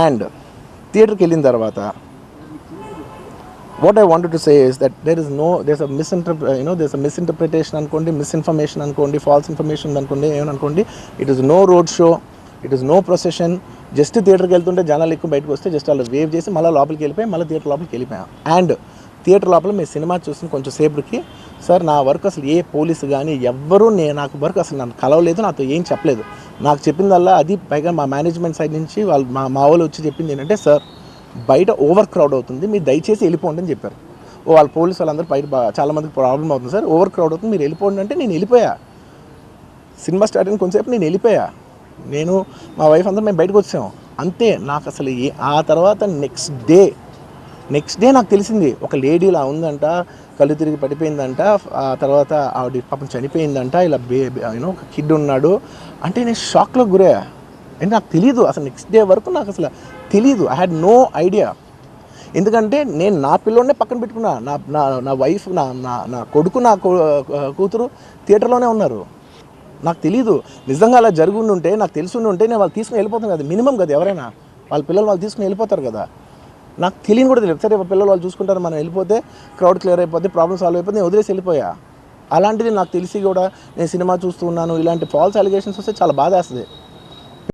And థియేటర్కి వెళ్ళిన తర్వాత what I wanted to say is that there's a misinterpretation అనుకోండి, మిస్ఇన్ఫర్మేషన్ అనుకోండి, ఫాల్స్ ఇన్ఫర్మేషన్ అనుకోండి, ఏమనుకోండి. It is no road show, it is no procession. Just థియేటర్కి వెళ్తుంటే జనాలు ఎక్కువ బయటకు వస్తే జస్ట్ వాళ్ళు వేవ్ చేసి మళ్ళీ లోపలికి వెళ్ళిపోయి మళ్ళీ థియేటర్ లోపలికి వెళ్ళిపోయాం. అండ్ థియేటర్ లోపల మీ సినిమా చూసిన కొంచెం సేపటికి సార్ నా వర్క్ అసలు ఏ పోలీసు కానీ ఎవ్వరూ నాకు వర్క్ అసలు నన్ను కలవలేదు, నాతో ఏం చెప్పలేదు. నాకు చెప్పిందల్లా అది పైగా మా మేనేజ్మెంట్ సైడ్ నుంచి వాళ్ళు మా వాళ్ళు వచ్చి చెప్పింది ఏంటంటే, సార్ బయట ఓవర్ క్రౌడ్ అవుతుంది, మీరు దయచేసి వెళ్ళిపోండి అని చెప్పారు. వాళ్ళ పోలీసు వాళ్ళందరూ బయట చాలామందికి ప్రాబ్లం అవుతుంది సార్, ఓవర్ క్రౌడ్ అవుతుంది, మీరు వెళ్ళిపోండి అంటే నేను వెళ్ళిపోయా. సినిమా స్టార్ట్ అయిన కొంచెంసేపు నేను వెళ్ళిపోయా. నేను మా వైఫ్ అందరూ మేము బయటకు వచ్చాము అంతే. నాకు అసలు ఆ తర్వాత నెక్స్ట్ డే నాకు తెలిసింది ఒక లేడీ ఇలా ఉందంట, కళ్ళు తిరిగి పడిపోయిందంట, ఆ తర్వాత ఆవిడ పాపం చనిపోయిందంట, ఇలా ఒక కిడ్ ఉన్నాడు అంటే నేను షాక్లో గురయ్యా. అంటే నాకు తెలీదు అసలు, నెక్స్ట్ డే వరకు నాకు అసలు తెలీదు. I had no idea. ఎందుకంటే నేను నా పిల్లోనే పక్కన పెట్టుకున్నా, నా వైఫ్, నా కొడుకు, నా కూతురు థియేటర్లోనే ఉన్నారు. నాకు తెలీదు. నిజంగా అలా జరుగుండి ఉంటే, నాకు తెలుసుండి ఉంటే నేను వాళ్ళు తీసుకుని వెళ్ళిపోతాను కదా, మినిమం కదా. ఎవరైనా వాళ్ళ పిల్లలు వాళ్ళు తీసుకుని వెళ్ళిపోతారు కదా. నాకు తెలియని కూడా తెలియదు. సరే పిల్లలు వాళ్ళు చూసుకుంటారు, మనం వెళ్ళిపోతే క్రౌడ్ క్లియర్ అయిపోతే, ప్రాబ్లమ్ సాల్వ్ అయిపోతే నేను వదిలేసి వెళ్ళిపోయా. అలాంటిది నాకు తెలిసి కూడా నేను సినిమా చూస్తూ ఉన్నాను, ఇలాంటి ఫాల్స్ అలిగేషన్స్ వస్తే చాలా బాధ వేస్తుంది.